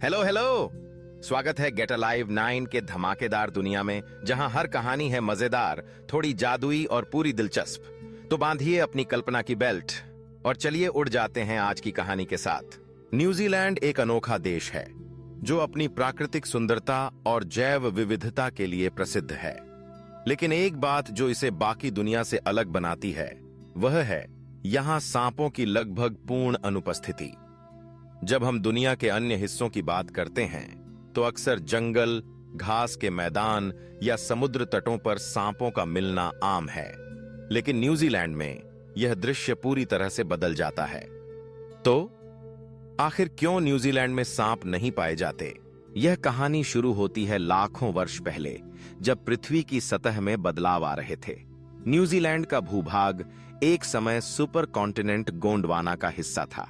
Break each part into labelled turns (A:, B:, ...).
A: Hello hello. स्वागत है gate alive 9 के धमाकेदार दुनिया में, जहां हर कहानी है मजेदार, थोड़ी जादुई और पूरी दिलचस्प। तो बांधिए अपनी कल्पना की बेल्ट और चलिए उड़ जाते हैं आज की कहानी के साथ। न्यूजीलैंड एक अनोखा देश है जो अपनी प्राकृतिक सुंदरता और जैव विविधता के लिए प्रसिद्ध है। लेकिन एक बात जो इसे बाकी दुनिया से अलग बनाती है वह है यहाँ सांपों की लगभग पूर्ण अनुपस्थिति। जब हम दुनिया के अन्य हिस्सों की बात करते हैं तो अक्सर जंगल, घास के मैदान या समुद्र तटों पर सांपों का मिलना आम है, लेकिन न्यूजीलैंड में यह दृश्य पूरी तरह से बदल जाता है। तो आखिर क्यों न्यूजीलैंड में सांप नहीं पाए जाते? यह कहानी शुरू होती है लाखों वर्ष पहले, जब पृथ्वी की सतह में बदलाव आ रहे थे। न्यूजीलैंड का भूभाग एक समय सुपर कॉन्टिनेंट गोंडवाना का हिस्सा था।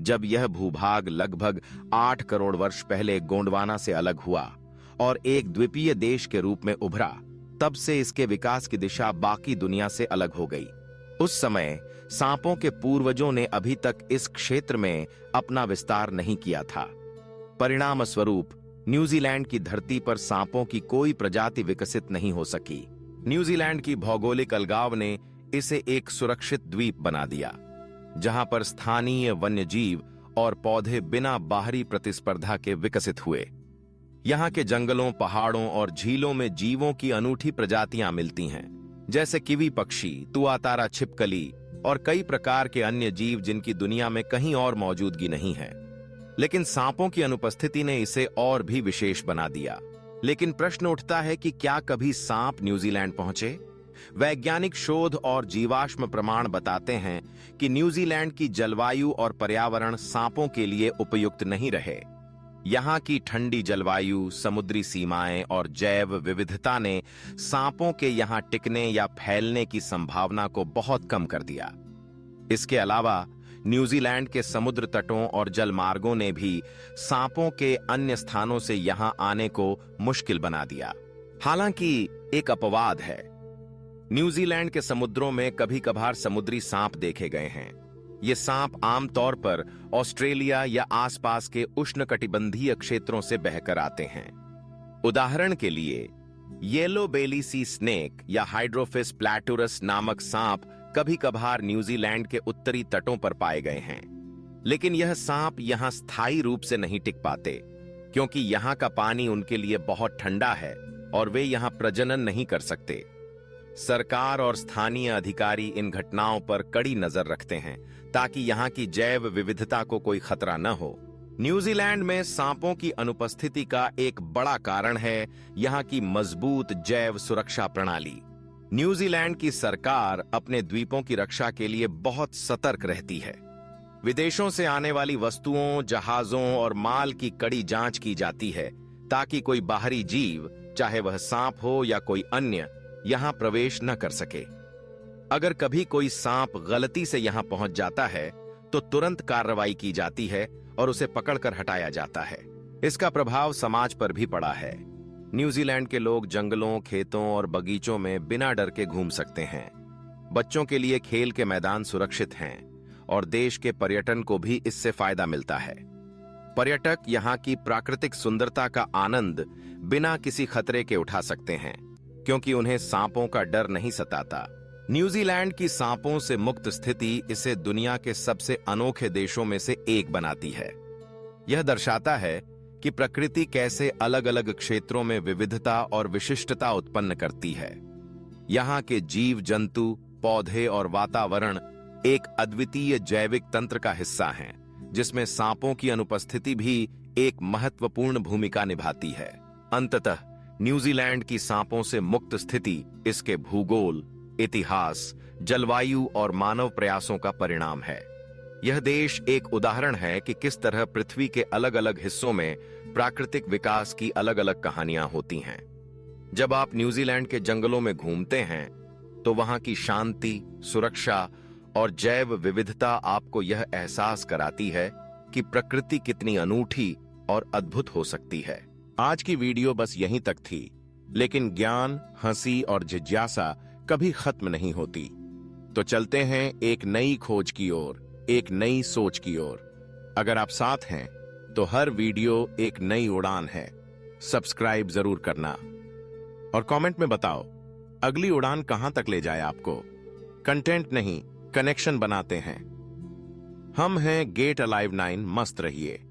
A: जब यह भूभाग लगभग 8 करोड़ वर्ष पहले गोंडवाना से अलग हुआ और एक द्वीपीय देश के रूप में उभरा, तब से इसके विकास की दिशा बाकी दुनिया से अलग हो गई। उस समय सांपों के पूर्वजों ने अभी तक इस क्षेत्र में अपना विस्तार नहीं किया था। परिणाम स्वरूप न्यूजीलैंड की धरती पर सांपों की कोई प्रजाति विकसित नहीं हो सकी। न्यूजीलैंड की भौगोलिक अलगाव ने इसे एक सुरक्षित द्वीप बना दिया, जहां पर स्थानीय वन्यजीव और पौधे बिना बाहरी प्रतिस्पर्धा के विकसित हुए। यहां के जंगलों, पहाड़ों और झीलों में जीवों की अनूठी प्रजातियां मिलती हैं, जैसे किवी पक्षी, तुआतारा छिपकली और कई प्रकार के अन्य जीव जिनकी दुनिया में कहीं और मौजूदगी नहीं है। लेकिन सांपों की अनुपस्थिति ने इसे और भी विशेष बना दिया। लेकिन प्रश्न उठता है कि क्या कभी सांप न्यूजीलैंड पहुंचे? वैज्ञानिक शोध और जीवाश्म प्रमाण बताते हैं कि न्यूजीलैंड की जलवायु और पर्यावरण सांपों के लिए उपयुक्त नहीं रहे। यहाँ की ठंडी जलवायु, समुद्री सीमाएं और जैव विविधता ने सांपों के यहाँ टिकने या फैलने की संभावना को बहुत कम कर दिया। इसके अलावा न्यूजीलैंड के समुद्र तटों और जलमार्गों ने भी सांपों के अन्य स्थानों से यहाँ आने को मुश्किल बना दिया। हालांकि एक अपवाद है, न्यूजीलैंड के समुद्रों में कभी कभार समुद्री सांप देखे गए हैं। ये सांप आमतौर पर ऑस्ट्रेलिया या आसपास के उष्णकटिबंधीय क्षेत्रों से बहकर आते हैं। उदाहरण के लिए येलो बेली सी स्नेक या हाइड्रोफिस प्लैटुरस नामक सांप कभी कभार न्यूजीलैंड के उत्तरी तटों पर पाए गए हैं। लेकिन यह सांप यहाँ स्थायी रूप से नहीं टिक पाते, क्योंकि यहाँ का पानी उनके लिए बहुत ठंडा है और वे यहाँ प्रजनन नहीं कर सकते। सरकार और स्थानीय अधिकारी इन घटनाओं पर कड़ी नजर रखते हैं ताकि यहाँ की जैव विविधता को कोई खतरा न हो। न्यूजीलैंड में सांपों की अनुपस्थिति का एक बड़ा कारण है यहाँ की मजबूत जैव सुरक्षा प्रणाली। न्यूजीलैंड की सरकार अपने द्वीपों की रक्षा के लिए बहुत सतर्क रहती है। विदेशों से आने वाली वस्तुओं, जहाजों और माल की कड़ी जांच की जाती है ताकि कोई बाहरी जीव, चाहे वह सांप हो या कोई अन्य, यहां प्रवेश न कर सके। अगर कभी कोई सांप गलती से यहां पहुंच जाता है तो तुरंत कार्रवाई की जाती है और उसे पकड़कर हटाया जाता है। इसका प्रभाव समाज पर भी पड़ा है। न्यूजीलैंड के लोग जंगलों, खेतों और बगीचों में बिना डर के घूम सकते हैं। बच्चों के लिए खेल के मैदान सुरक्षित हैं और देश के पर्यटन को भी इससे फायदा मिलता है। पर्यटक यहां की प्राकृतिक सुंदरता का आनंद बिना किसी खतरे के उठा सकते हैं, क्योंकि उन्हें सांपों का डर नहीं सताता। न्यूजीलैंड की सांपों से मुक्त स्थिति इसे दुनिया के सबसे अनोखे देशों में से एक बनाती है। यह दर्शाता है कि प्रकृति कैसे अलग अलग क्षेत्रों में विविधता और विशिष्टता उत्पन्न करती है। यहाँ के जीव जंतु, पौधे और वातावरण एक अद्वितीय जैविक तंत्र का हिस्सा हैं, जिसमें सांपों की अनुपस्थिति भी एक महत्वपूर्ण भूमिका निभाती है। अंततः न्यूजीलैंड की सांपों से मुक्त स्थिति इसके भूगोल, इतिहास, जलवायु और मानव प्रयासों का परिणाम है। यह देश एक उदाहरण है कि किस तरह पृथ्वी के अलग अलग हिस्सों में प्राकृतिक विकास की अलग अलग कहानियां होती हैं। जब आप न्यूजीलैंड के जंगलों में घूमते हैं तो वहां की शांति, सुरक्षा और जैव विविधता आपको यह एहसास कराती है कि प्रकृति कितनी अनूठी और अद्भुत हो सकती है। आज की वीडियो बस यहीं तक थी, लेकिन ज्ञान, हंसी और जिज्ञासा कभी खत्म नहीं होती। तो चलते हैं एक नई खोज की ओर, एक नई सोच की ओर। अगर आप साथ हैं तो हर वीडियो एक नई उड़ान है। सब्सक्राइब जरूर करना और कमेंट में बताओ अगली उड़ान कहां तक ले जाए आपको। कंटेंट नहीं, कनेक्शन बनाते हैं। हम हैं गेट अलाइव 9। मस्त रहिए।